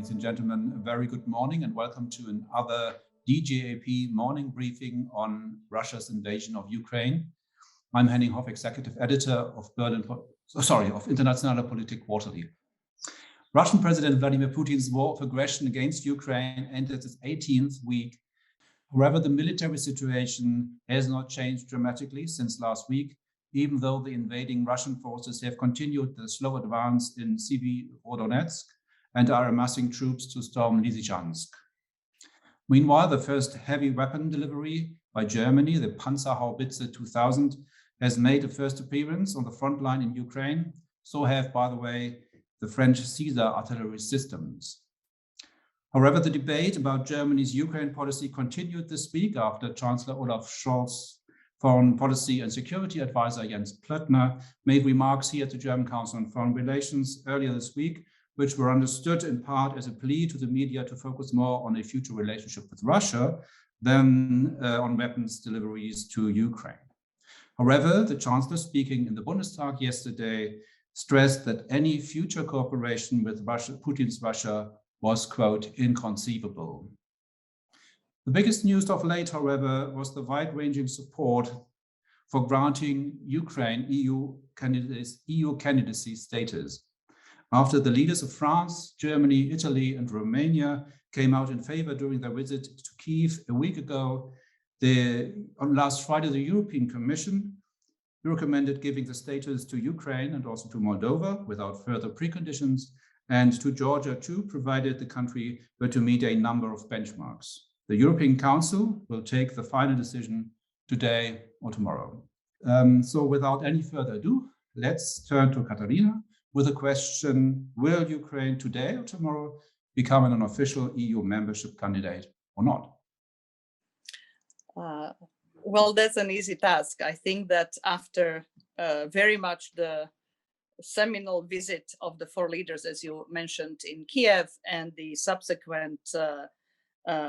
ladies and gentlemen, a very good morning and welcome to another DGAP morning briefing on Russia's invasion of Ukraine. I'm Henning Hoff, Executive Editor of Internationale Politik Quarterly. Russian President Vladimir Putin's war of aggression against Ukraine entered its 18th week. However, the military situation has not changed dramatically since last week, even though the invading Russian forces have continued the slow advance in Severodonetsk and are amassing troops to storm Lysychansk. Meanwhile, the first heavy weapon delivery by Germany, the Panzerhaubitze 2000, has made a first appearance on the front line in Ukraine. So have, by the way, the French Caesar artillery systems. However, the debate about Germany's Ukraine policy continued this week after Chancellor Olaf Scholz, Foreign Policy and Security Advisor Jens Plöttner, made remarks here at the German Council on Foreign Relations earlier this week, which were understood in part as a plea to the media to focus more on a future relationship with Russia than on weapons deliveries to Ukraine. However, the Chancellor, speaking in the Bundestag yesterday, stressed that any future cooperation with Putin's Russia was, quote, inconceivable. The biggest news of late, however, was the wide-ranging support for granting Ukraine EU candidacy status. After the leaders of France, Germany, Italy, and Romania came out in favor during their visit to Kyiv a week ago, on last Friday, the European Commission recommended giving the status to Ukraine and also to Moldova without further preconditions, and to Georgia too, provided the country were to meet a number of benchmarks. The European Council will take the final decision today or tomorrow. So without any further ado, let's turn to Katarína with a question: will Ukraine today or tomorrow become an official EU membership candidate or not? Well, that's an easy task. I think that after very much the seminal visit of the four leaders, as you mentioned, in Kiev, and the subsequent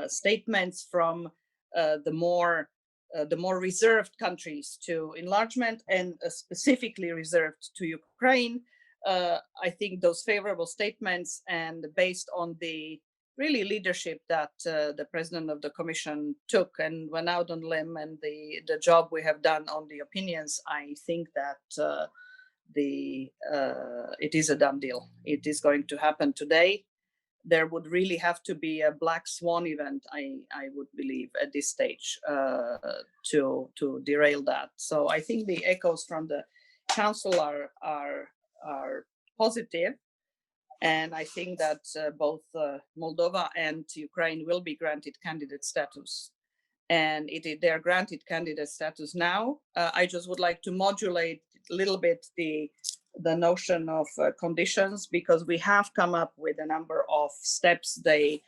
statements from the more reserved countries to enlargement and specifically reserved to Ukraine, I think those favorable statements, and based on the really leadership that the president of the commission took and went out on limb, and the job we have done on the opinions, I think that it is a done deal. It is going to happen today. There would really have to be a black swan event, I would believe, at this stage to derail that. So I think the echoes from the council are positive, and I think that both Moldova and Ukraine will be granted candidate status. And they are granted candidate status now. I just would like to modulate a little bit the notion of conditions, because we have come up with a number of steps they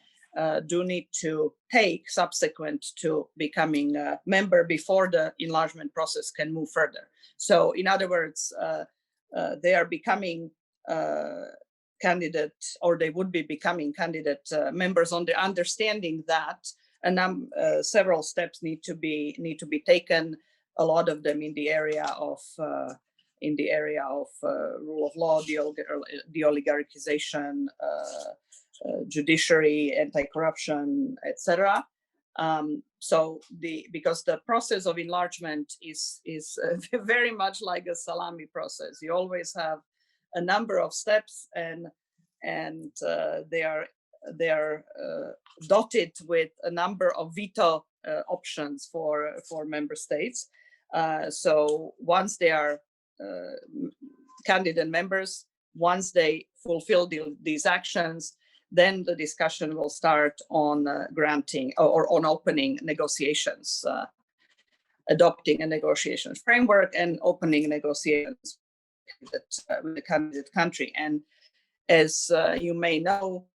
do need to take subsequent to becoming a member before the enlargement process can move further. So in other words, they are becoming candidate, or they would be becoming candidate members on the understanding that several steps need to be taken. A lot of them in the area of rule of law, the oligarchization, judiciary, anti-corruption, etc. Because the process of enlargement is very much like a salami process. You always have a number of steps, and they are dotted with a number of veto options for member states. So once they are candidate members, once they fulfill these actions, then the discussion will start on granting or on opening negotiations, adopting a negotiation framework and opening negotiations with the candidate country. And as you may know,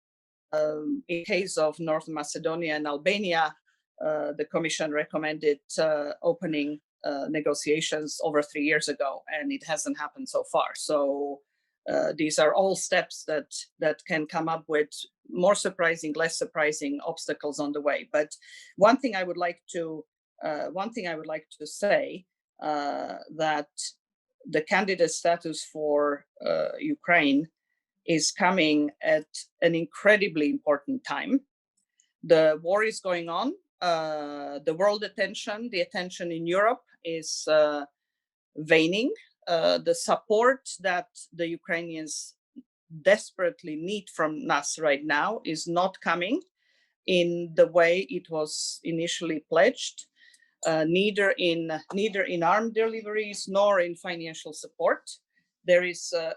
in case of North Macedonia and Albania, the Commission recommended opening negotiations over 3 years ago, and it hasn't happened so far. So these are all steps that can come up with more surprising, less surprising obstacles on the way. But one thing I would like to say that the candidate status for Ukraine is coming at an incredibly important time. The war is going on. The world attention, the attention in Europe is waning. The support that the Ukrainians desperately need from us right now is not coming in the way it was initially pledged, neither in armed deliveries nor in financial support. There is a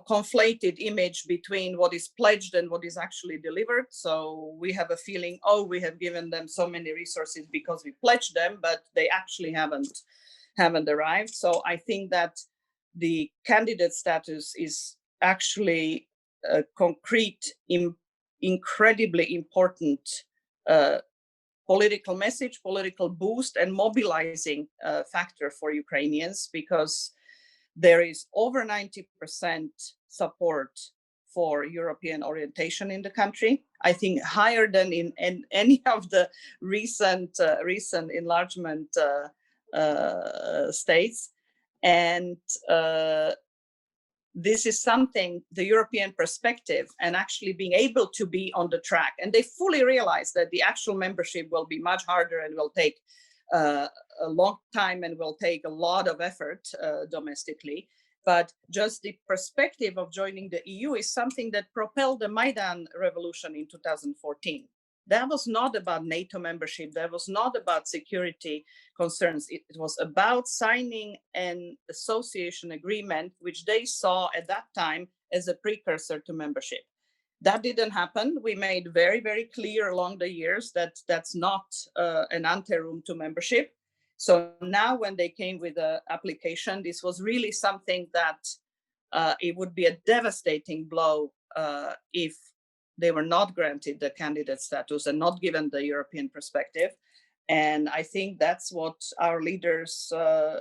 conflated image between what is pledged and what is actually delivered. So we have a feeling, oh, we have given them so many resources because we pledged them, but they actually haven't arrived. So I think that the candidate status is actually a concrete, incredibly important political message, political boost, and mobilizing factor for Ukrainians, because there is over 90% support for European orientation in the country. I think higher than in any of the recent enlargement states. And this is something, the European perspective, and actually being able to be on the track. And they fully realize that the actual membership will be much harder and will take a long time and will take a lot of effort domestically. But just the perspective of joining the EU is something that propelled the Maidan revolution in 2014. That was not about NATO membership. That was not about security concerns. It was about signing an association agreement, which they saw at that time as a precursor to membership. That didn't happen. We made very, very clear along the years that that's not an anteroom to membership. So now when they came with the application, this was really something that it would be a devastating blow if they were not granted the candidate status and not given the European perspective. And I think that's what our leaders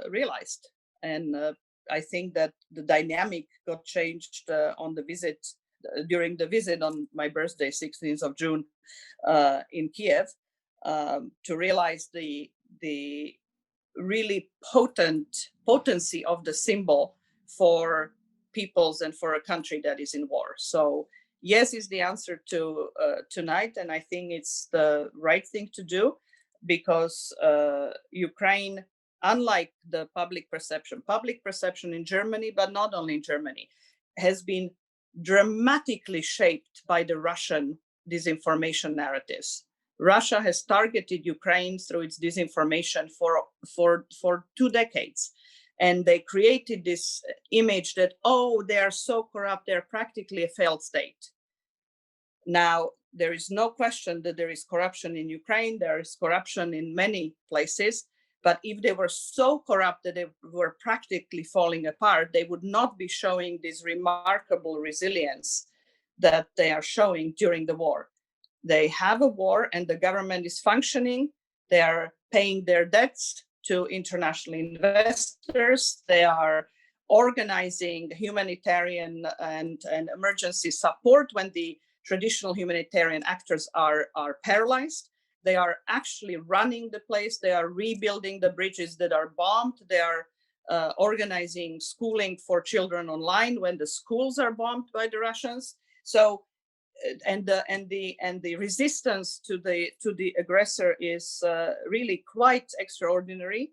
realized. And I think that the dynamic got changed on the visit, during the visit on my birthday, 16th of June, in Kiev, to realize the really potency of the symbol for peoples and for a country that is in war. So yes is the answer to tonight, and I think it's the right thing to do, because Ukraine, unlike the public perception in Germany, but not only in Germany, has been dramatically shaped by the Russian disinformation narratives. Russia has targeted Ukraine through its disinformation for 2 decades. And they created this image that, oh, they are so corrupt, they're practically a failed state. Now, there is no question that there is corruption in Ukraine. There is corruption in many places. But if they were so corrupt that they were practically falling apart, they would not be showing this remarkable resilience that they are showing during the war. They have a war and the government is functioning. They are paying their debts to international investors. They are organizing humanitarian and emergency support when the traditional humanitarian actors are paralyzed. They are actually running the place. They are rebuilding the bridges that are bombed. They are organizing schooling for children online when the schools are bombed by the Russians. So, and the resistance to the aggressor is really quite extraordinary,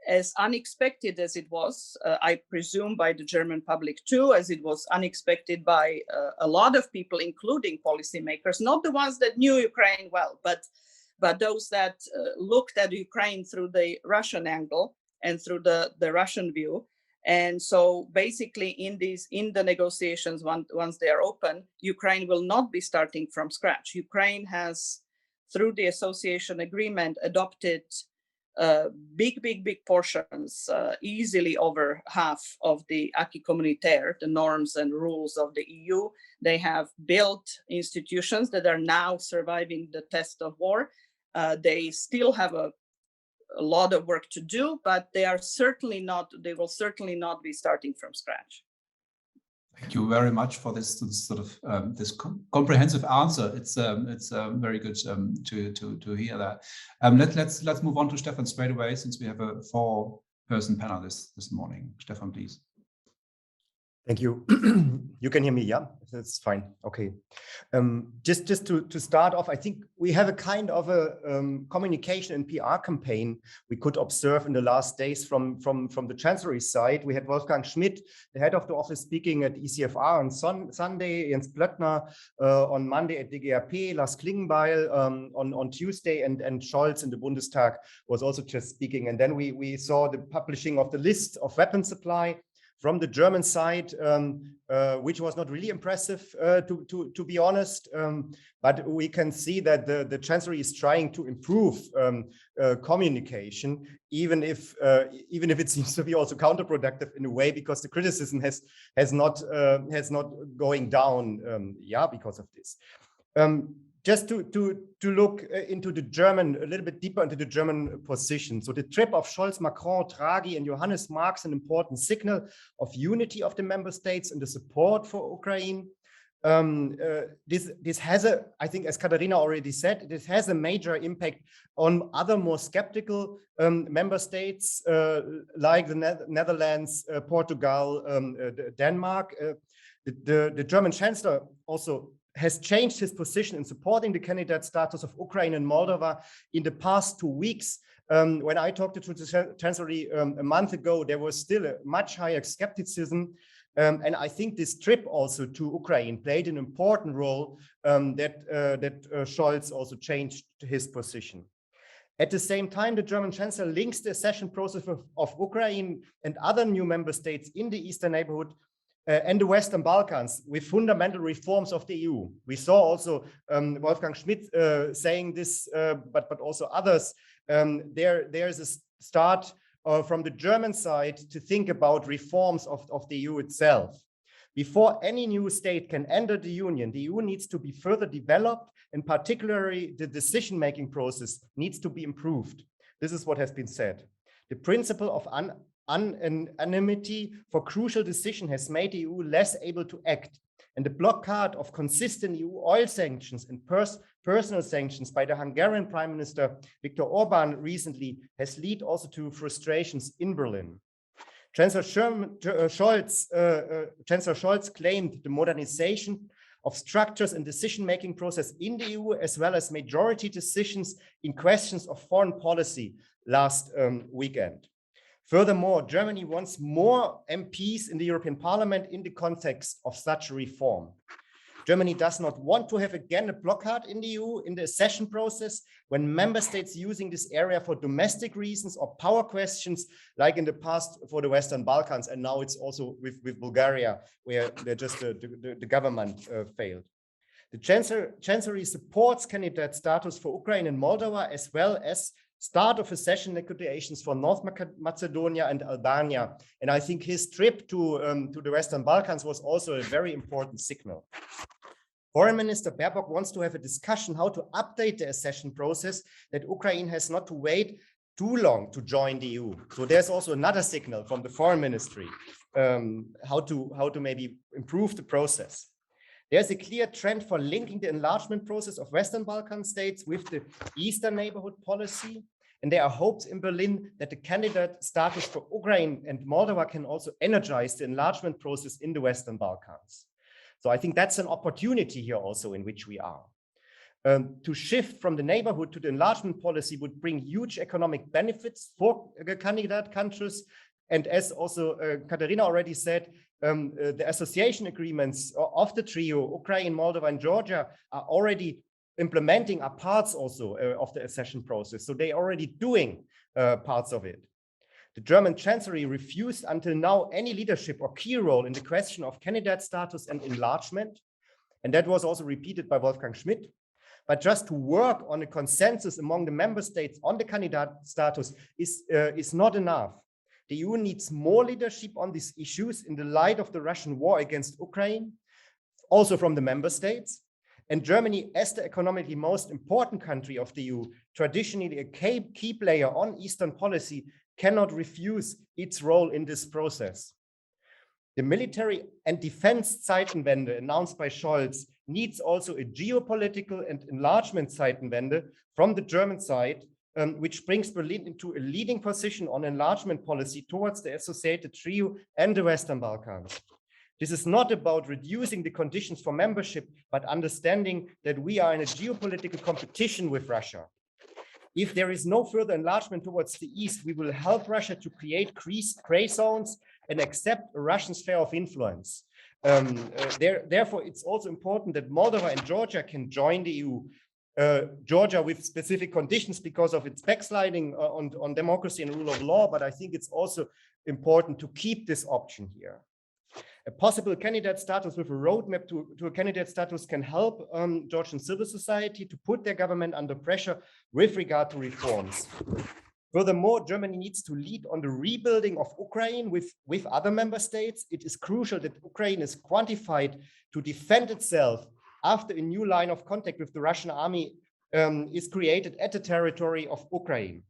as unexpected as it was, I presume, by the German public too, as it was unexpected by a lot of people, including policymakers, not the ones that knew Ukraine well, but those that looked at Ukraine through the Russian angle and through the Russian view. And so basically in the negotiations, once they are open, Ukraine will not be starting from scratch. Ukraine has, through the association agreement, adopted big portions, easily over half of the acquis communautaire, the norms and rules of the EU. They have built institutions that are now surviving the test of war. They still have a lot of work to do, but they will certainly not be starting from scratch. Thank you very much for this sort of this comprehensive answer. It's very good to hear that. Let's move on to Stefan straight away, since we have a 4-person panel this morning. Stefan, please. Thank you. You can hear me, yeah? That's fine. Okay. Just to start off, I think we have a kind of a communication and PR campaign we could observe in the last days from the Chancellery side. We had Wolfgang Schmidt, the head of the office, speaking at ECFR on Sunday, Jens Plöttner on Monday at DGAP, Lars Klingenbeil on Tuesday, and Scholz in the Bundestag was also just speaking. And then we saw the publishing of the list of weapon supply from the German side, which was not really impressive, to be honest. But we can see that the Chancellery is trying to improve communication, even if it seems to be also counterproductive in a way, because the criticism has not going down, because of this. Just to look into the German, a little bit deeper into the German position. So the trip of Scholz, Macron, Draghi, and Johannes marks an important signal of unity of the member states and the support for Ukraine. This has I think, as Katarína already said, this has a major impact on other more skeptical member states like the Netherlands, Portugal, Denmark. The German Chancellor also has changed his position in supporting the candidate status of Ukraine and Moldova in the past 2 weeks. When I talked to the Chancellery a month ago, there was still a much higher skepticism. And I think this trip also to Ukraine played an important role that Scholz also changed his position. At the same time, the German Chancellor links the accession process of Ukraine and other new member states in the Eastern neighborhood and the Western Balkans with fundamental reforms of the EU. We saw also Wolfgang Schmidt saying this, but also others. There's a start from the German side to think about reforms of the EU itself. Before any new state can enter the Union, the EU needs to be further developed, and particularly the decision-making process needs to be improved. This is what has been said. The principle of anonymity for crucial decision has made the EU less able to act, and the blockade of consistent EU oil sanctions and personal sanctions by the Hungarian Prime Minister Viktor Orban recently has led also to frustrations in Berlin. Chancellor Scholz claimed the modernization of structures and decision-making process in the EU, as well as majority decisions in questions of foreign policy last weekend. Furthermore, Germany wants more MPs in the European Parliament in the context of such a reform. Germany does not want to have again a blockade in the EU in the accession process when member states using this area for domestic reasons or power questions, like in the past for the Western Balkans, and now it's also with Bulgaria, where the government failed. The Chancellery supports candidate status for Ukraine and Moldova, as well as start of accession negotiations for North Macedonia and Albania. And I think his trip to the Western Balkans was also a very important signal. Foreign Minister Baerbock wants to have a discussion how to update the accession process, that Ukraine has not to wait too long to join the EU. So there's also another signal from the Foreign Ministry, how to maybe improve the process. There's a clear trend for linking the enlargement process of Western Balkan states with the Eastern neighborhood policy. And there are hopes in Berlin that the candidate status for Ukraine and Moldova can also energize the enlargement process in the Western Balkans. So I think that's an opportunity here also in which we are. To shift from the neighborhood to the enlargement policy would bring huge economic benefits for the candidate countries. And as also Katarína already said, the association agreements of the trio, Ukraine, Moldova, and Georgia, are already implementing parts also of the accession process. So they're already doing parts of it. The German Chancellery refused until now any leadership or key role in the question of candidate status and enlargement. And that was also repeated by Wolfgang Schmidt. But just to work on a consensus among the member states on the candidate status is not enough. The EU needs more leadership on these issues in the light of the Russian war against Ukraine, also from the member states. And Germany, as the economically most important country of the EU, traditionally a key player on Eastern policy, cannot refuse its role in this process. The military and defense Zeitenwende announced by Scholz needs also a geopolitical and enlargement Zeitenwende from the German side, which brings Berlin into a leading position on enlargement policy towards the associated trio and the Western Balkans. This is not about reducing the conditions for membership, but understanding that we are in a geopolitical competition with Russia. If there is no further enlargement towards the east, we will help Russia to create gray zones and accept a Russian sphere of influence. Therefore, it's also important that Moldova and Georgia can join the EU. Georgia with specific conditions because of its backsliding on democracy and rule of law, but I think it's also important to keep this option here. A possible candidate status with a roadmap to a candidate status can help Georgian civil society to put their government under pressure with regard to reforms. Furthermore, Germany needs to lead on the rebuilding of Ukraine with other member states. It is crucial that Ukraine is quantified to defend itself after a new line of contact with the Russian army is created at the territory of Ukraine.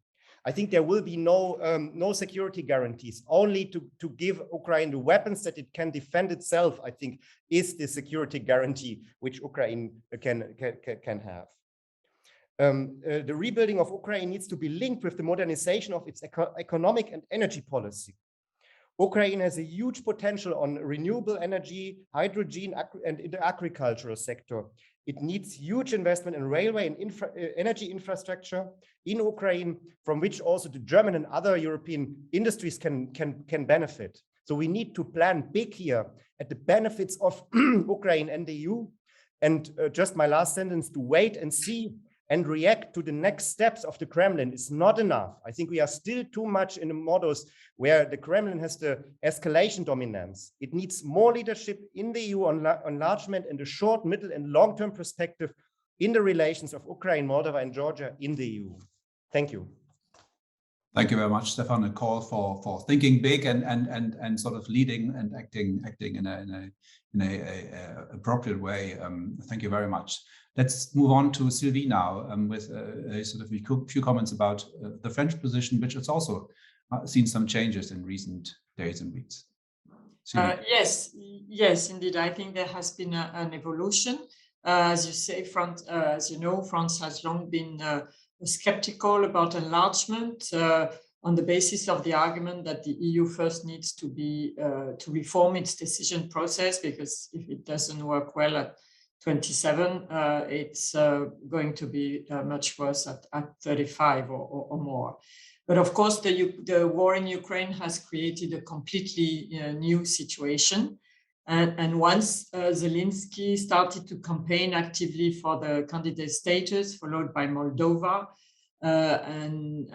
I think there will be no security guarantees. Only to give Ukraine the weapons that it can defend itself, I think, is the security guarantee which Ukraine can have. The rebuilding of Ukraine needs to be linked with the modernization of its economic and energy policy. Ukraine has a huge potential on renewable energy, hydrogen, and in the agricultural sector. It needs huge investment in railway and energy infrastructure in Ukraine, from which also the German and other European industries can benefit. So we need to plan big here at the benefits of Ukraine and the EU. And just my last sentence, to wait and see and react to the next steps of the Kremlin is not enough. I think we are still too much in the models where the Kremlin has the escalation dominance. It needs more leadership in the EU on enlargement in the short, middle, and long-term perspective in the relations of Ukraine, Moldova, and Georgia in the EU. Thank you. Thank you very much, Stefan. A call for thinking big and sort of leading and acting in a appropriate way. Thank you very much. Let's move on to Sylvie now with a sort of a few comments about the French position, which has also seen some changes in recent days and weeks. Yes, indeed. I think there has been an evolution. As you say, as you know, France has long been skeptical about enlargement on the basis of the argument that the EU first needs to reform its decision process, because if it doesn't work well at 27, it's going to be much worse at 35 or more. But of course, the war in Ukraine has created a completely new situation. And once Zelensky started to campaign actively for the candidate status, followed by Moldova, and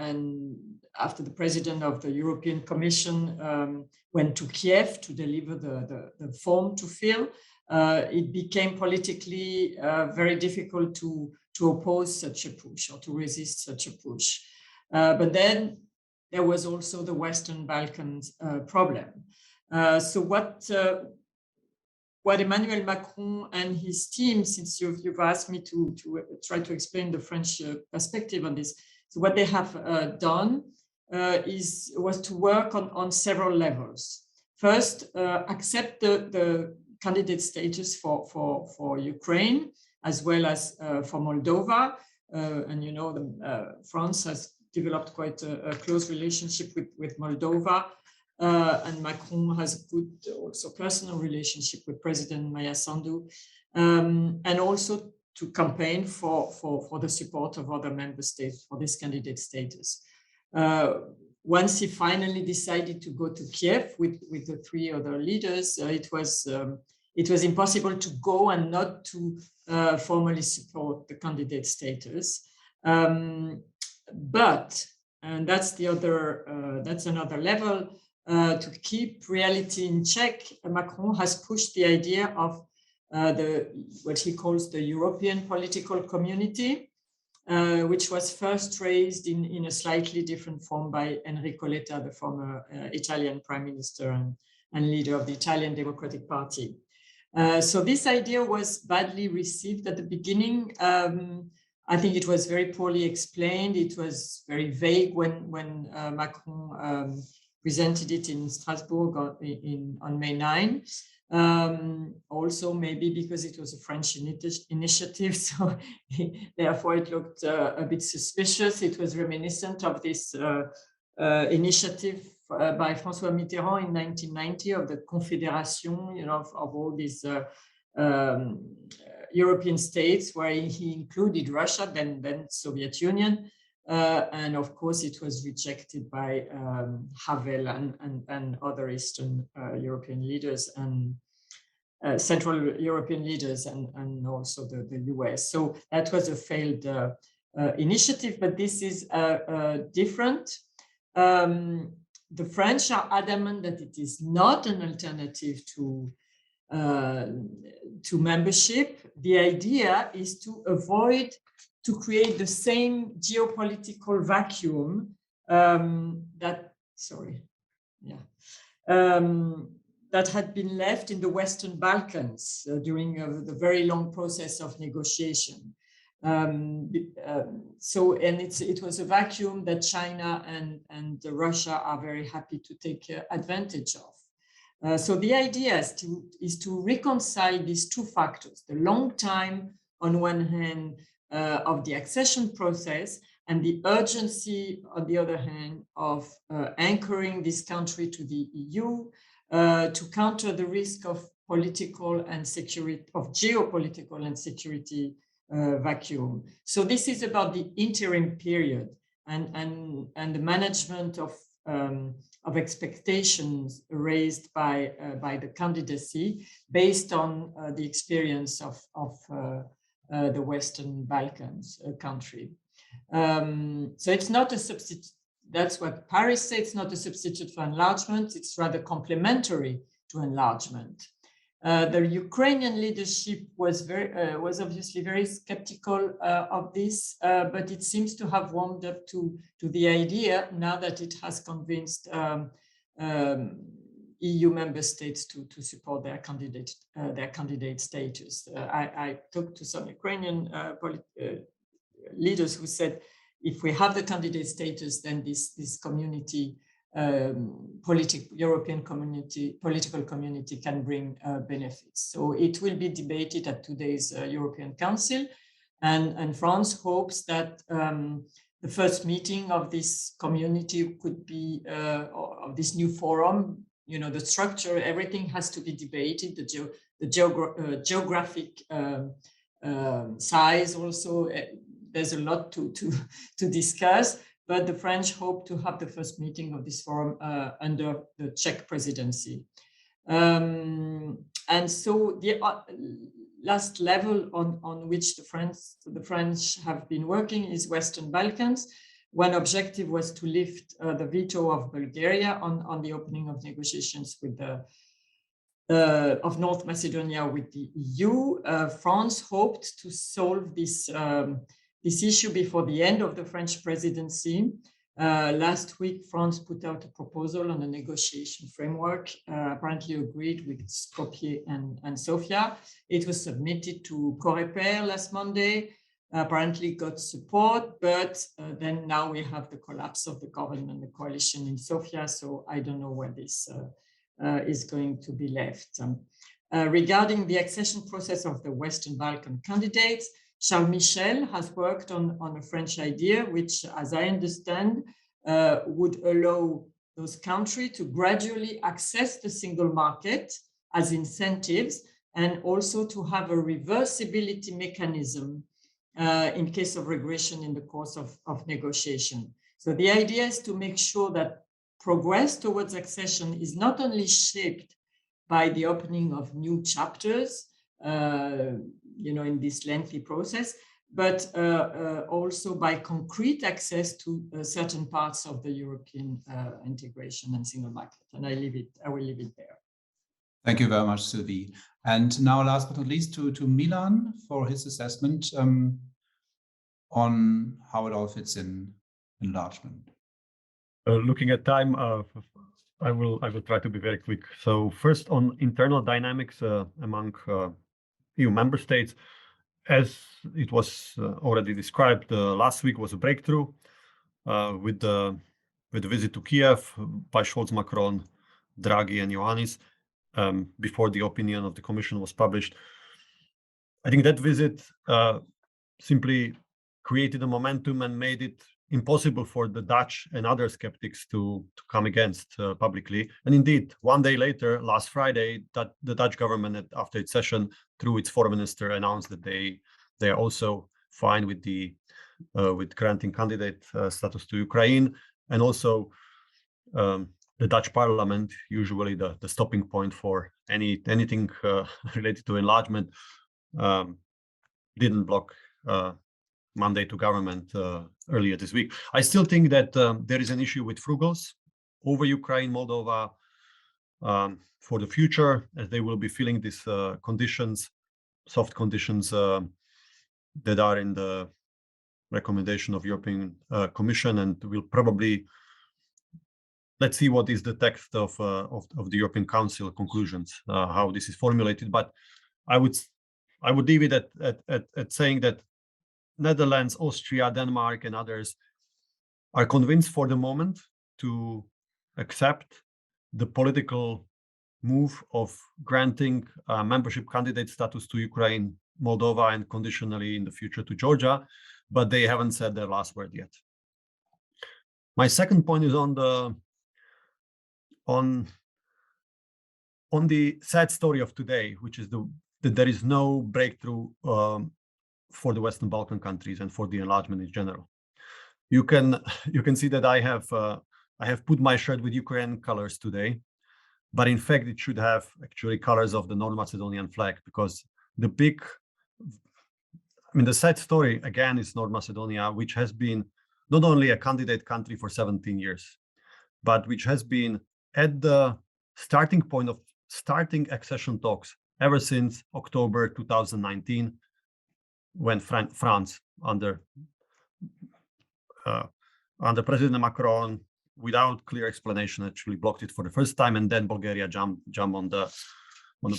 after the president of the European Commission went to Kiev to deliver the form to fill, it became politically very difficult to oppose such a push or to resist such a push. But then there was also the Western Balkans problem. So what Emmanuel Macron and his team, since you've asked me to try to explain the French perspective on this, so what they have done was to work on several levels. First, accept the candidate status for Ukraine, as well as for Moldova. And you know, France has developed quite a close relationship with Moldova. And Macron has a good also personal relationship with President Maya Sandu, and also to campaign for the support of other member states for this candidate status. Once he finally decided to go to Kiev with the three other leaders, it was impossible to go and not to formally support the candidate status. But, and that's another level. To keep reality in check, Macron has pushed the idea of what he calls the European political community, which was first raised in a slightly different form by Enrico Letta, the former Italian prime minister and leader of the Italian Democratic Party. So this idea was badly received at the beginning. I think it was very poorly explained. It was very vague when Macron presented it in Strasbourg on May 9. Also, maybe because it was a French initiative, so therefore it looked a bit suspicious. It was reminiscent of this initiative by François Mitterrand in 1990 of the Confédération, you know, of all these European states, where he included Russia, then Soviet Union, and of course it was rejected by Havel and other Eastern European leaders and Central European leaders and also the US. So that was a failed initiative, but this is different. The French are adamant that it is not an alternative to membership. The idea is to avoid to create the same geopolitical vacuum that had been left in the Western Balkans during the very long process of negotiation. It was a vacuum that China and Russia are very happy to take advantage of. So the idea is to reconcile these two factors: the long time on one hand of the accession process, and the urgency on the other hand of anchoring this country to the EU to counter the risk of geopolitical and security vacuum. So this is about the interim period and the management of expectations raised by the candidacy based on the experience of the Western Balkans country. So it's not a substitute. That's what Paris said. It's not a substitute for enlargement. It's rather complementary to enlargement. The Ukrainian leadership was obviously very skeptical of this, but it seems to have warmed up to the idea now that it has convinced EU member states to support their candidate status. I talked to some Ukrainian leaders who said, if we have the candidate status, then this community, European community, political community can bring benefits. So it will be debated at today's European Council, and France hopes that the first meeting of this community could be of this new forum. You know, the structure, everything has to be debated. The geographic size also. There's a lot to discuss, but the French hope to have the first meeting of this forum under the Czech presidency. And so the last level on which the French have been working is Western Balkans. One objective was to lift the veto of Bulgaria on the opening of negotiations with of North Macedonia with the EU. France hoped to solve this issue before the end of the French presidency. Last week, France put out a proposal on a negotiation framework, apparently agreed with Skopje and Sofia. It was submitted to Coreper last Monday, apparently got support, but then now we have the collapse of the government, the coalition in Sofia, so I don't know where this is going to be left. Regarding the accession process of the Western Balkan candidates, Charles Michel has worked on a French idea, which, as I understand, would allow those countries to gradually access the single market as incentives, and also to have a reversibility mechanism in case of regression in the course of negotiation. So the idea is to make sure that progress towards accession is not only shaped by the opening of new chapters, in this lengthy process, but also by concrete access to certain parts of the European integration and single market. And I will leave it there. Thank you very much, Sylvie. And now, last but not least, to Milan for his assessment on how it all fits in enlargement. Looking at time, I will try to be very quick. So first, on internal dynamics among EU member states, as it was already described, last week was a breakthrough with the visit to Kiev by Scholz, Macron, Draghi, and Ioannis before the opinion of the Commission was published. I think that visit simply created a momentum and made it impossible for the Dutch and other skeptics to come against publicly. And indeed, one day later, last Friday, that the Dutch government, after its session, through its foreign minister, announced that they are also fine with the with granting candidate status to Ukraine, and also the Dutch parliament, usually the stopping point for anything related to enlargement, didn't block mandate to government earlier this week. I still think that there is an issue with Frugals over Ukraine, Moldova for the future, as they will be feeling these conditions, soft conditions that are in the recommendation of European Commission, and will probably, let's see what is the text of the European Council conclusions, how this is formulated. But I would leave it at saying that Netherlands, Austria, Denmark, and others are convinced for the moment to accept the political move of granting membership candidate status to Ukraine, Moldova, and conditionally in the future to Georgia, but they haven't said their last word yet. My second point is on the sad story of today, which is that there is no breakthrough for the Western Balkan countries and for the enlargement in general. You can see that I have put my shirt with Ukraine colors today, but in fact it should have actually colors of the North Macedonian flag, because the sad story again is North Macedonia, which has been not only a candidate country for 17 years, but which has been at the starting point of starting accession talks ever since October 2019, when France, under President Macron, without clear explanation, actually blocked it for the first time, and then Bulgaria jumped on the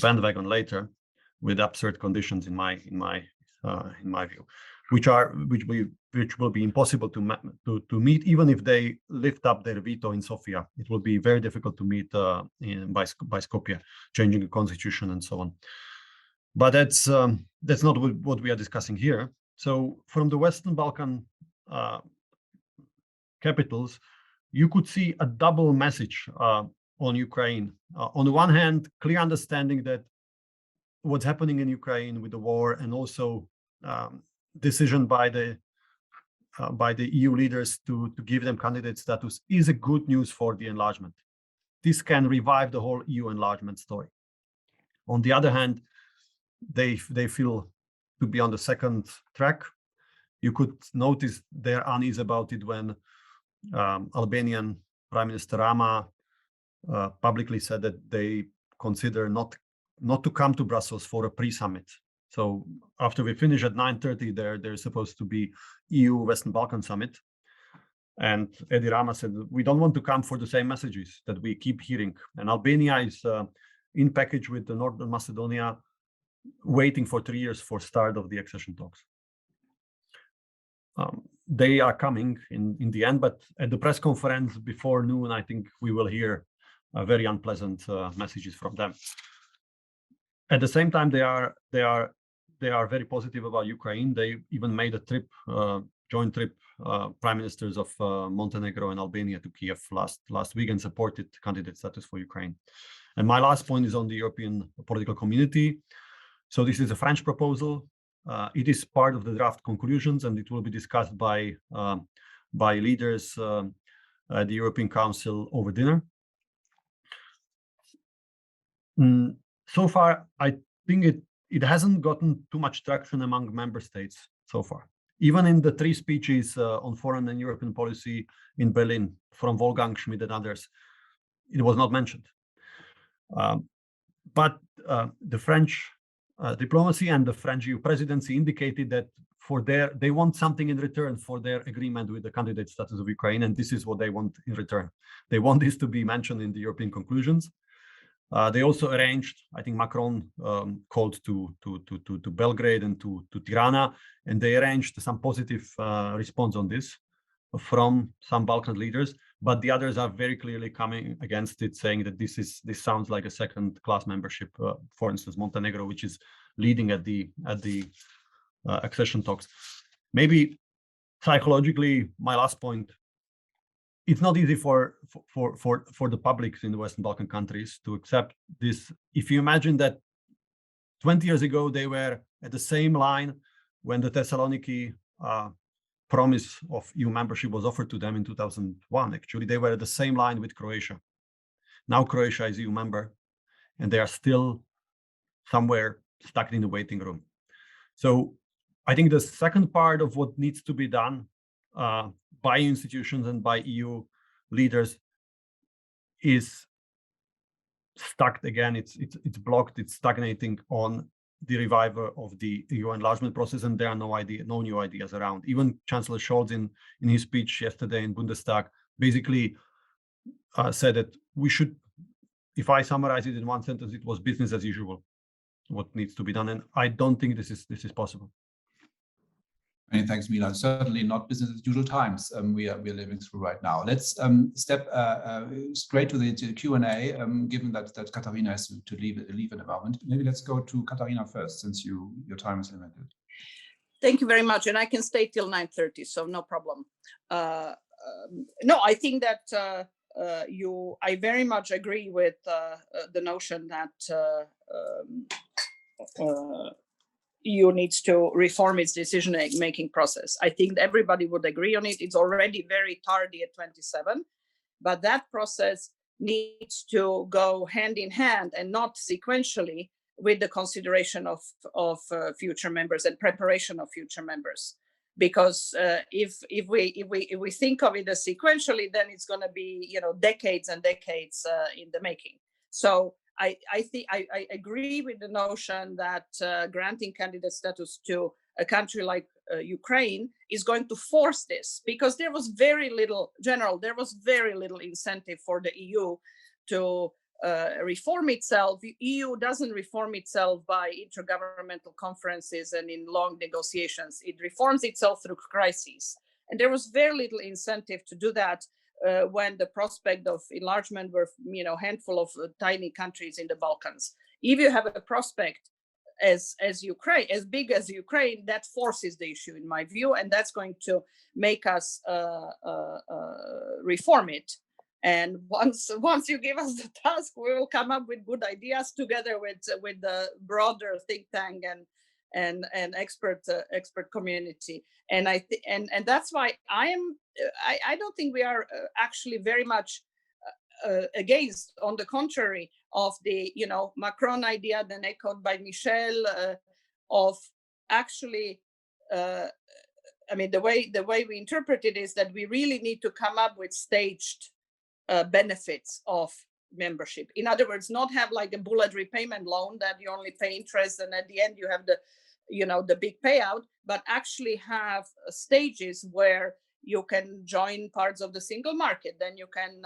bandwagon later with absurd conditions, in my view, which will be impossible to meet, even if they lift up their veto in Sofia. It will be very difficult to meet by Skopje, changing the constitution and so on. But that's not what we are discussing here. So from the Western Balkan capitals, you could see a double message on Ukraine. On the one hand, clear understanding that what's happening in Ukraine with the war, and also decision by the EU leaders to give them candidate status, is a good news for the enlargement. This can revive the whole EU enlargement story. On the other hand, they feel to be on the second track. You could notice their unease about it when Albanian Prime Minister Rama publicly said that they consider not to come to Brussels for a pre-summit. So after we finish at 9:30, there's supposed to be EU Western Balkan summit, and Edi Rama said, we don't want to come for the same messages that we keep hearing. And Albania is in package with the Northern Macedonia, waiting for 3 years for start of the accession talks. They are coming in the end, but at the press conference before noon, I think we will hear very unpleasant messages from them. At the same time, they are very positive about Ukraine. They even made a trip, joint trip, prime ministers of Montenegro and Albania to Kiev last week, and supported candidate status for Ukraine. And my last point is on the European political community. So this is a French proposal. It is part of the draft conclusions, and it will be discussed by leaders at the European Council over dinner. So far, I think it hasn't gotten too much traction among member states so far. Even in the 3 speeches on foreign and European policy in Berlin from Wolfgang Schmidt and others, it was not mentioned. But the French diplomacy and the French EU presidency indicated that they want something in return for their agreement with the candidate status of Ukraine, and this is what they want in return. They want this to be mentioned in the European conclusions. They also arranged, I think Macron called to Belgrade and to Tirana, and they arranged some positive response on this from some Balkan leaders, but the others are very clearly coming against it, saying that this sounds like a second-class membership. For instance, Montenegro, which is leading at the accession talks. Maybe psychologically, my last point, it's not easy for the publics in the Western Balkan countries to accept this. If you imagine that 20 years ago, they were at the same line when the Thessaloniki promise of EU membership was offered to them in 2001. Actually, they were at the same line with Croatia. Now Croatia is EU member, and they are still somewhere stuck in the waiting room. So I think the second part of what needs to be done by institutions and by EU leaders is stuck again. It's blocked. It's stagnating on the revival of the EU enlargement process, and there are no new ideas around. Even Chancellor Scholz in his speech yesterday in Bundestag basically said that we should, if I summarize it in one sentence, it was business as usual, what needs to be done, and I don't think this is possible. Many thanks, Milan. Certainly not business as usual times we are living through right now. Let's step straight to the Q&A, given that Katarína has to leave in a moment. Maybe let's go to Katarína first, since your time is limited. Thank you very much, and I can stay till 9:30, so no problem. No, I think that I very much agree with the notion that EU needs to reform its decision-making process. I think everybody would agree on it. It's already very tardy at 27, but that process needs to go hand in hand and not sequentially with the consideration of future members and preparation of future members. Because if we think of it as sequentially, then it's going to be decades and decades in the making. So I think I agree with the notion that granting candidate status to a country like Ukraine is going to force this, because there was very little incentive for the EU to reform itself. The EU doesn't reform itself by intergovernmental conferences and in long negotiations. It reforms itself through crises. And there was very little incentive to do that when the prospect of enlargement were, handful of tiny countries in the Balkans. If you have a prospect as Ukraine, as big as Ukraine, that forces the issue, in my view, and that's going to make us reform it. And once you give us the task, we will come up with good ideas together with the broader think tank and expert community. And and that's why I don't think we are actually very much against, on the contrary, of the Macron idea, then echoed by Michel, of actually. The way we interpret it is that we really need to come up with staged benefits of membership. In other words, not have like a bullet repayment loan that you only pay interest and at the end you have the big payout, but actually have stages where you can join parts of the single market. Then you can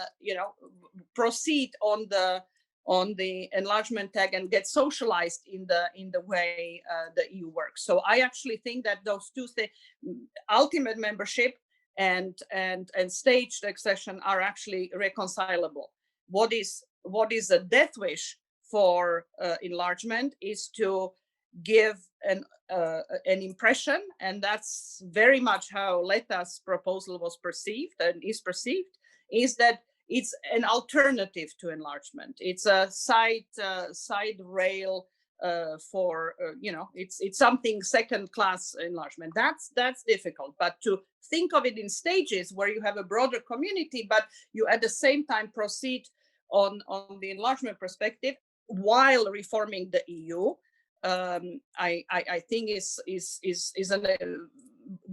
proceed on the enlargement tag and get socialized in the way the EU works. So I actually think that those two things, ultimate membership and staged accession, are actually reconcilable. What is a death wish for enlargement is to give an impression, and that's very much how Leta's proposal was perceived and is perceived, is that it's an alternative to enlargement. It's a side rail for it's something second class enlargement. That's difficult, but to think of it in stages where you have a broader community, but you at the same time proceed on the enlargement perspective while reforming the EU, I think is a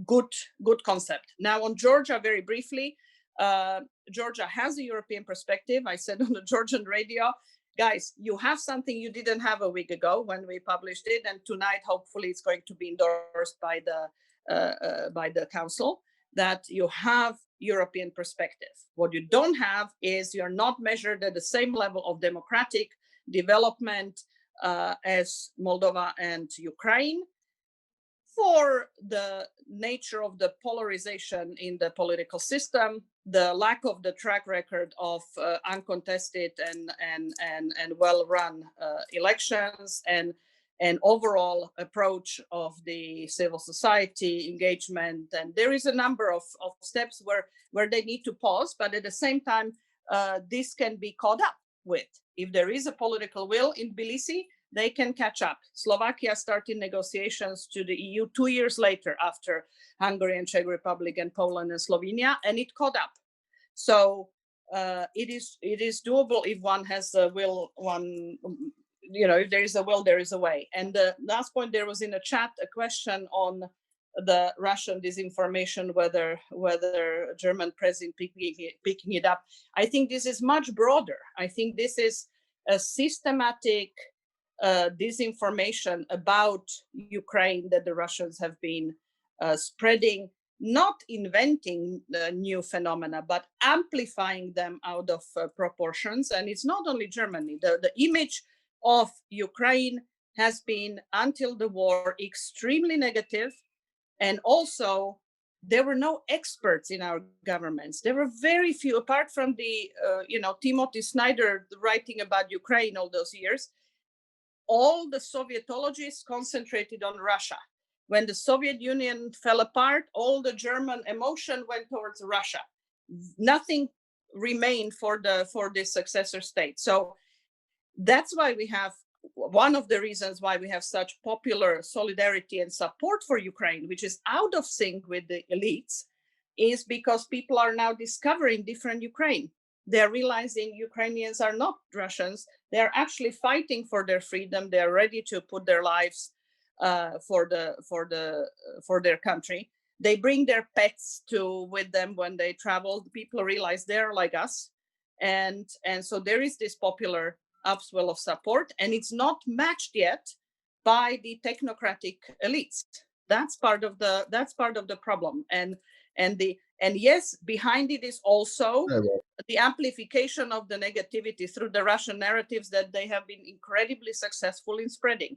good concept. Now on Georgia, very briefly, Georgia has a European perspective. I said on the Georgian radio, guys, you have something you didn't have a week ago when we published it, and tonight hopefully it's going to be endorsed by the council, that you have European perspective. What you don't have is you're not measured at the same level of democratic development as Moldova and Ukraine, for the nature of the polarization in the political system, the lack of the track record of uncontested and well-run elections, and overall approach of the civil society engagement. And there is a number of steps where they need to pause, but at the same time, this can be caught up with. If there is a political will in Tbilisi, they can catch up. Slovakia started negotiations to the EU 2 years later after Hungary and Czech Republic and Poland and Slovenia, and it caught up. So it is doable if one has a will, if there is a will, there is a way. And the last point, there was in the chat a question on the Russian disinformation, whether German press is picking it up. I think this is much broader. I think this is a systematic disinformation about Ukraine that the Russians have been spreading, not inventing new phenomena, but amplifying them out of proportions. And it's not only Germany. The image of Ukraine has been, until the war, extremely negative. And also, there were no experts in our governments. There were very few, apart from the, Timothy Snyder writing about Ukraine all those years. All the Sovietologists concentrated on Russia. When the Soviet Union fell apart, all the German emotion went towards Russia. Nothing remained for the successor state. So that's why we have, one of the reasons why we have such popular solidarity and support for Ukraine, which is out of sync with the elites, is because people are now discovering different Ukraine. They're realizing Ukrainians are not Russians. They're actually fighting for their freedom. They're ready to put their lives for their country. They bring their pets with them when they travel. People realize they're like us, and so there is this popular upswell of support, and it's not matched yet by the technocratic elites. That's part of the problem, and yes, behind it is also the amplification of the negativity through the Russian narratives that they have been incredibly successful in spreading.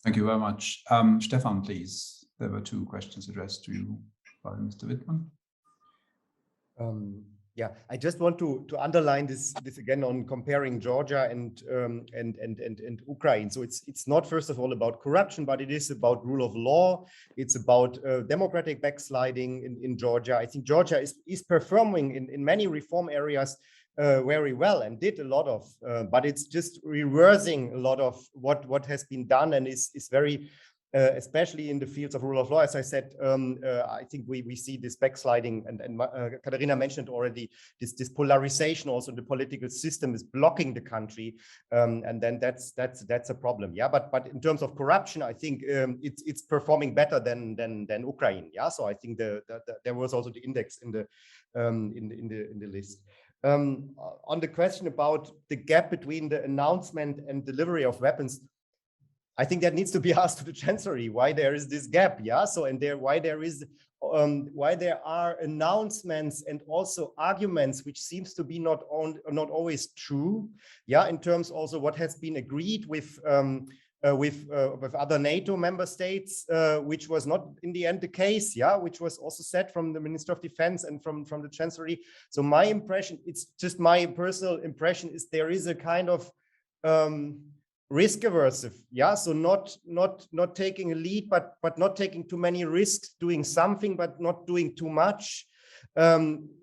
Thank you very much. Stefan, please. There were two questions addressed to you by Mr. Wittmann. Yeah, I just want to underline this again on comparing Georgia and Ukraine. So it's not, first of all, about corruption, but it is about rule of law. It's about democratic backsliding in Georgia. I think Georgia is performing in many reform areas very well and did a lot of, but it's just reversing a lot of what has been done, and is very especially in the fields of rule of law. As I said, I think we see this backsliding, and Katarína mentioned already this polarization also in the political system is blocking the country, and then that's a problem. Yeah, but in terms of corruption, I think it's performing better than Ukraine. Yeah, so I think there was also the index in the list. On the question about the gap between the announcement and delivery of weapons, I think that needs to be asked to the Chancellery why there is this gap. Yeah, so why there are announcements and also arguments which seems to be not always true. Yeah, in terms also what has been agreed with other NATO member states, which was not in the end the case. Yeah, which was also said from the Minister of Defense and from the Chancellery. So my impression, it's just my personal impression, is there is a kind of risk aversive, yeah, so not taking a lead, but not taking too many risks, doing something but not doing too much,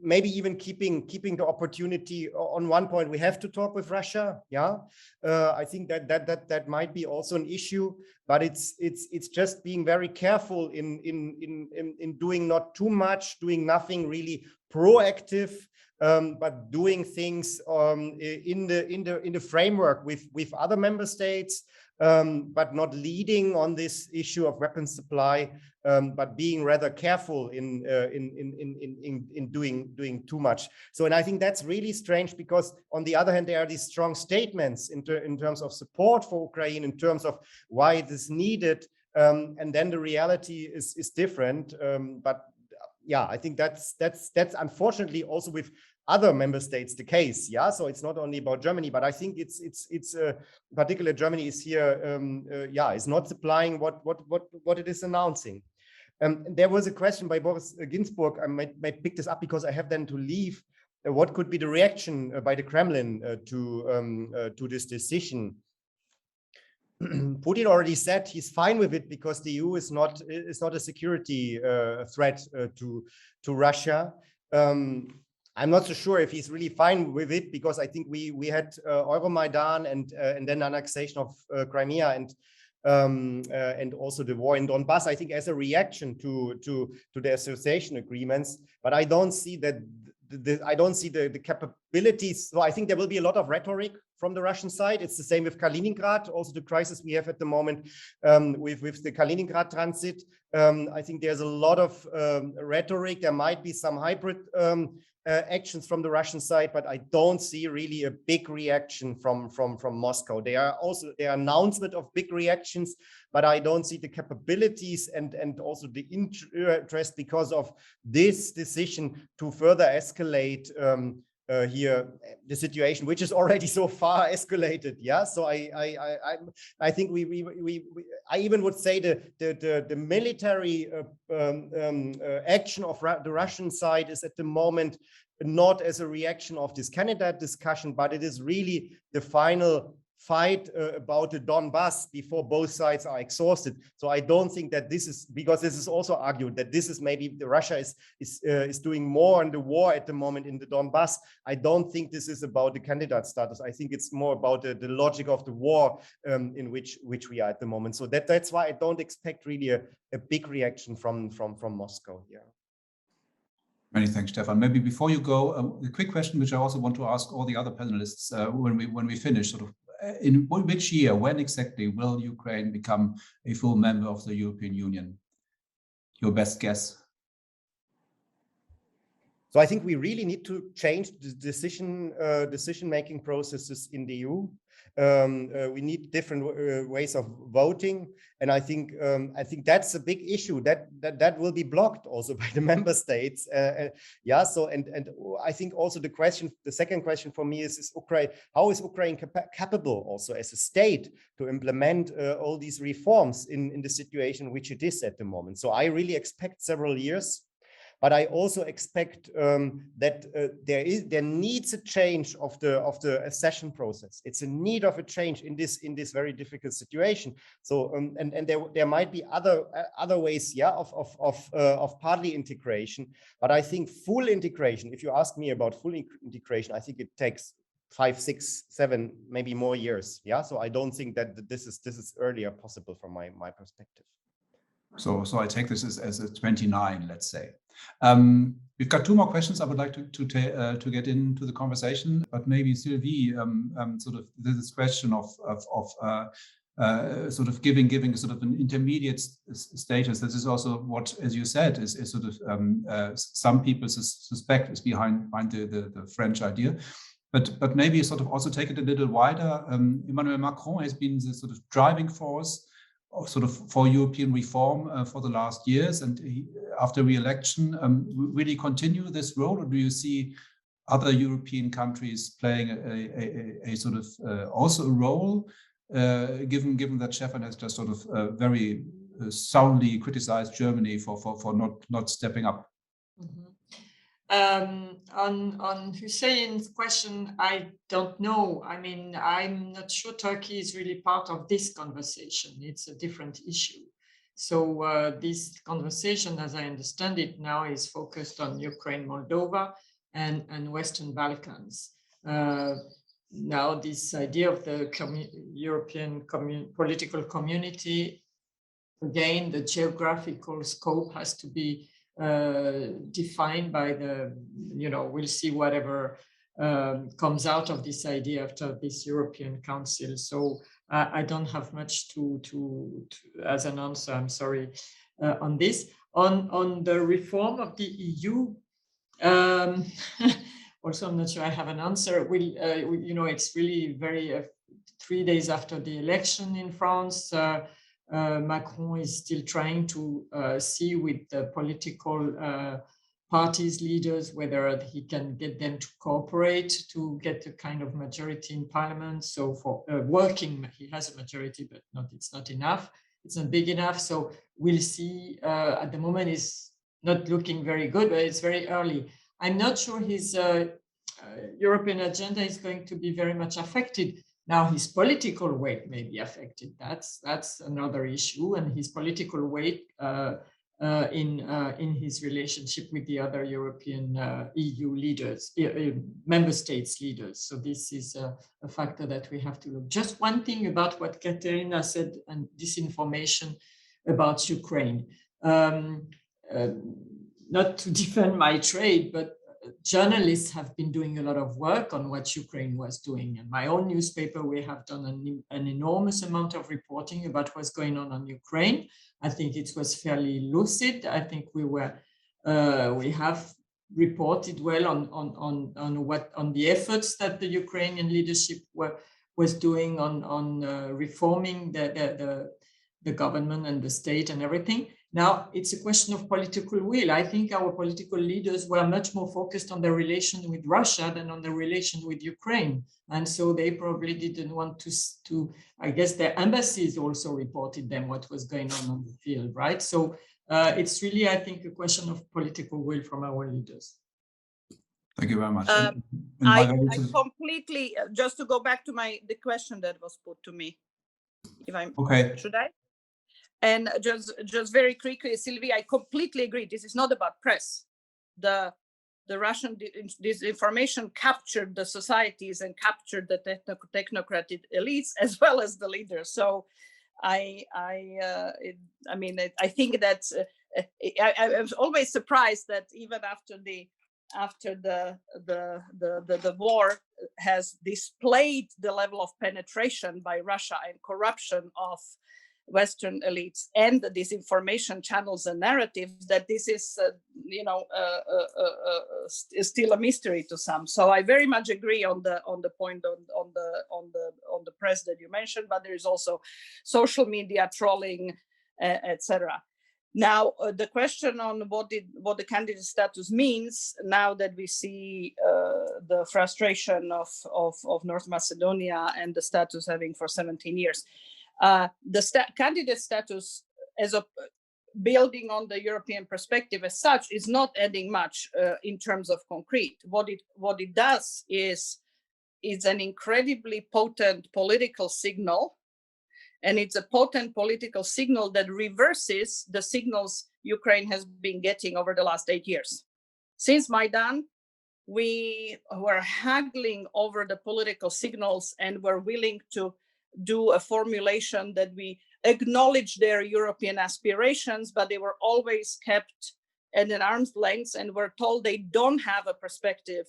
maybe even keeping the opportunity. On one point, we have to talk with Russia, yeah. I think that might be also an issue, but it's just being very careful in doing not too much, doing nothing really proactive, but doing things in the framework with other member states, but not leading on this issue of weapons supply, but being rather careful in doing too much. So, and I think that's really strange, because on the other hand, there are these strong statements in terms of support for Ukraine, in terms of why it is needed, and then the reality is different. But yeah, I think that's unfortunately also with other member states the case. Yeah, so it's not only about Germany, but I think it's particularly Germany is here. Yeah, is not supplying what it is announcing. There was a question by Boris Ginsburg. I might pick this up because I have then to leave. What could be the reaction by the Kremlin to this decision? Putin already said he's fine with it because the EU is not a security threat to Russia. I'm not so sure if he's really fine with it, because I think we had Euromaidan and then annexation of Crimea and also the war in Donbass, I think, as a reaction to the association agreements. But I don't see that. I don't see the capabilities. So I think there will be a lot of rhetoric from the Russian side. It's the same with Kaliningrad, also the crisis we have at the moment with the Kaliningrad transit. I think there's a lot of rhetoric. There might be some hybrid actions from the Russian side, but I don't see really a big reaction from Moscow. There are announcement of big reactions, but I don't see the capabilities and also the interest because of this decision to further escalate here the situation, which is already so far escalated. Yeah, so I think I even would say the military action of the Russian side is at the moment not as a reaction of this candidate discussion, but it is really the final fight about the Donbass before both sides are exhausted. So I don't think that this is, because this is also argued that this is maybe Russia is doing more in the war at the moment in the Donbass. I don't think this is about the candidate status. I think it's more about the logic of the war in which we are at the moment. So that's why I don't expect really a big reaction from Moscow here. Many thanks, Stefan. Maybe before you go, a quick question which I also want to ask all the other panelists when we finish, sort of. In which year, when exactly will Ukraine become a full member of the European Union? Your best guess? So I think we really need to change the decision-making processes in the EU. We need different ways of voting, and I think that's a big issue that will be blocked also by the member states. Yeah. So and I think also the second question for me is Ukraine. How is Ukraine capable also as a state to implement all these reforms in the situation which it is at the moment? So I really expect several years. But I also expect that there needs a change of the accession process. It's a need of a change in this very difficult situation. So and there might be other ways, yeah, of partly integration. But I think full integration. If you ask me about full integration, I think it takes 5, 6, 7, maybe more years. Yeah. So I don't think that this is earlier possible from my perspective. So I take this as a 29, let's say. We've got 2 more questions I would like to get into the conversation, but maybe Sylvie, sort of this question of sort of giving sort of an intermediate status. This is also what, as you said, is sort of some people suspect is behind the French idea. But maybe sort of also take it a little wider. Emmanuel Macron has been the sort of driving force sort of for European reform for the last years, and after re-election, really continue this role, or do you see other European countries playing a sort of also a role, given that Stefan has just sort of very soundly criticized Germany for not stepping up? Mm-hmm. On Hussein's question, I don't know. I mean, I'm not sure Turkey is really part of this conversation. It's a different issue. So this conversation, as I understand it now, is focused on Ukraine, Moldova, and Western Balkans. Now, this idea of the European political community, again, the geographical scope has to be defined by we'll see whatever comes out of this idea after this European Council. So I don't have much to as an answer, I'm sorry, on this. On the reform of the EU, also I'm not sure I have an answer. It's really very 3 days after the election in France. Macron is still trying to see with the political parties, leaders, whether he can get them to cooperate to get a kind of majority in parliament. So for working, he has a majority, but it's not enough. It's not big enough. So we'll see. At the moment, it's not looking very good, but it's very early. I'm not sure his European agenda is going to be very much affected Now his political weight may be affected. That's another issue, and his political weight in his relationship with the other European EU leaders, member states leaders. So this is a factor that we have to look. Just one thing about what Katarína said and disinformation about Ukraine. Not to defend my trade, but journalists have been doing a lot of work on what Ukraine was doing. In my own newspaper, we have done an enormous amount of reporting about what's going on Ukraine. I think it was fairly lucid. I think we have reported well on the efforts that the Ukrainian leadership was doing on reforming the government and the state and everything. Now, it's a question of political will. I think our political leaders were much more focused on their relation with Russia than on the relation with Ukraine. And so they probably didn't want to I guess their embassies also reported them what was going on the field, right? So it's really, I think, a question of political will from our leaders. Thank you very much. I completely, just to go back to the question that was put to me, if I'm okay. Should I? And just very quickly, Sylvie, I completely agree. This is not about press. The Russian disinformation captured the societies and captured the technocratic elites as well as the leaders. So I think that I was always surprised that even after the war has displayed the level of penetration by Russia and corruption of Western elites and the disinformation channels and narratives, that this is, still a mystery to some. So I very much agree on the point on the press that you mentioned, but there is also social media trolling, etc. Now, the question on what the candidate status means, now that we see the frustration of North Macedonia and the status having for 17 years. The candidate status, as a building on the European perspective as such, is not adding much in terms of concrete. What it does is an incredibly potent political signal, and it's a potent political signal that reverses the signals Ukraine has been getting over the last 8 years. Since Maidan, we were haggling over the political signals and were willing to do a formulation that we acknowledge their European aspirations, but they were always kept at an arm's length and were told they don't have a perspective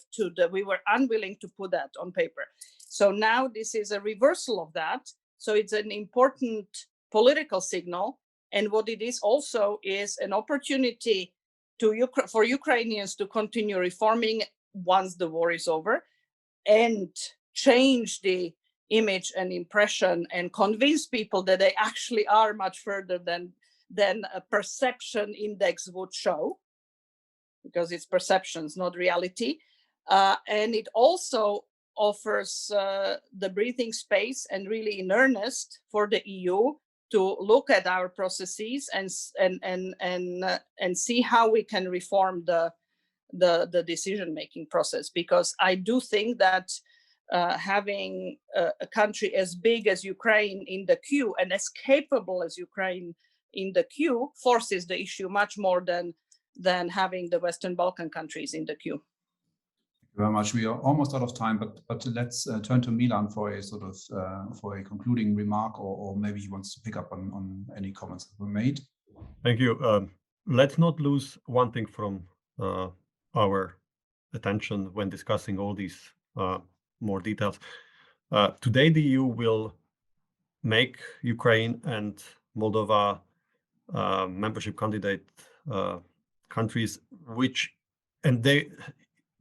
we were unwilling to put that on paper. So now this is a reversal of that. So it's an important political signal. And what it is also is an opportunity for Ukrainians to continue reforming once the war is over and change the image and impression and convince people that they actually are much further than a perception index would show, because it's perceptions, not reality. And it also offers the breathing space and really in earnest for the EU to look at our processes and see how we can reform the decision-making process. Because I do think that having a country as big as Ukraine in the queue and as capable as Ukraine in the queue forces the issue much more than having the Western Balkan countries in the queue. Thank you very much. We are almost out of time, but let's turn to Milan for a sort of for a concluding remark, or maybe he wants to pick up on any comments that were made. Thank you. Let's not lose one thing from our attention when discussing all these more details. Today, the EU will make Ukraine and Moldova membership candidate countries,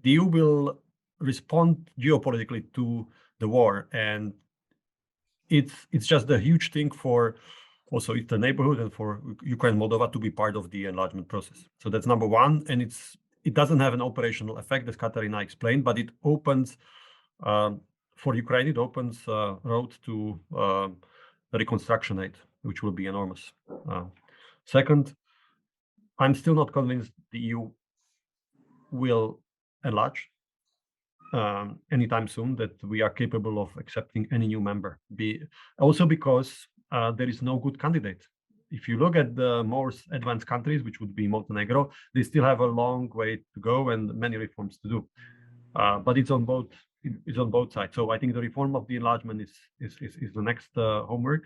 the EU will respond geopolitically to the war, and it's just a huge thing for also the neighborhood and for Ukraine and Moldova to be part of the enlargement process. So that's number one, and it doesn't have an operational effect, as Katarína explained, but it opens for Ukraine, it opens road to reconstruction aid, which will be enormous. Second, I'm still not convinced the EU will enlarge. anytime soon that we are capable of accepting any new member. Also because there is no good candidate. If you look at the most advanced countries, which would be Montenegro, they still have a long way to go and many reforms to do. But it's on both sides. So I think the reform of the enlargement is the next homework,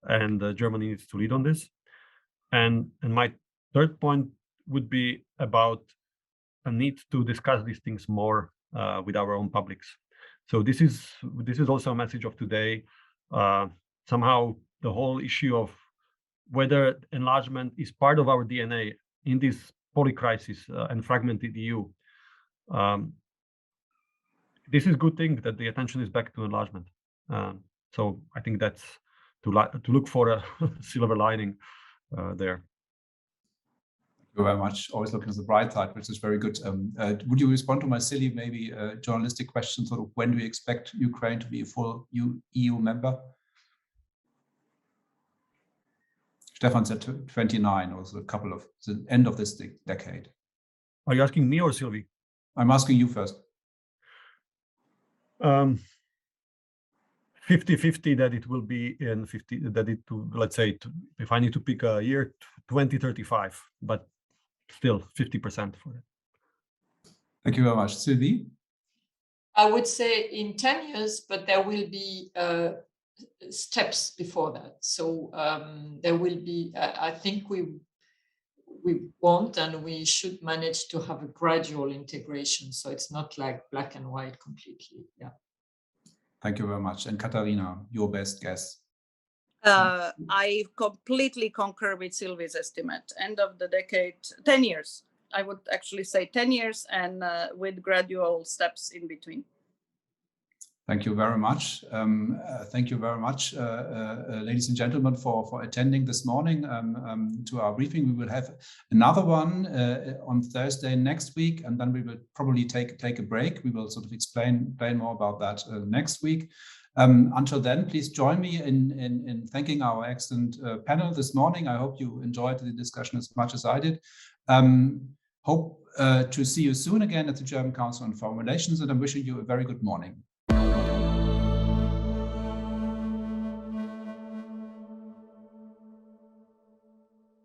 and Germany needs to lead on this. And my third point would be about a need to discuss these things more with our own publics. So this is also a message of today. Somehow the whole issue of whether enlargement is part of our DNA in this polycrisis and fragmented EU. This is a good thing that the attention is back to enlargement. So I think that's to look for a silver lining there. Thank you very much. Always looking at the bright side, which is very good. Would you respond to my silly, maybe journalistic question, sort of when do we expect Ukraine to be a full EU member? Stefan said 29, or a couple of the end of this decade. Are you asking me or Sylvie? I'm asking you first. 50-50 that it will be in 50, that it, let's say, if I need to pick a year, 2035, but still 50% for it. Thank you very much. Sylvie? I would say in 10 years, but there will be steps before that. So there will be, I think we want and we should manage to have a gradual integration. So it's not like black and white completely. Yeah. Thank you very much. And Katarína, your best guess? I completely concur with Sylvie's estimate. End of the decade, 10 years. I would actually say 10 years and with gradual steps in between. Thank you very much. Thank you very much, ladies and gentlemen, for attending this morning to our briefing. We will have another one on Thursday next week, and then we will probably take a break. We will sort of explain more about that next week. Until then, please join me in thanking our excellent panel this morning. I hope you enjoyed the discussion as much as I did. Hope to see you soon again at the German Council on Foreign Relations, and I'm wishing you a very good morning.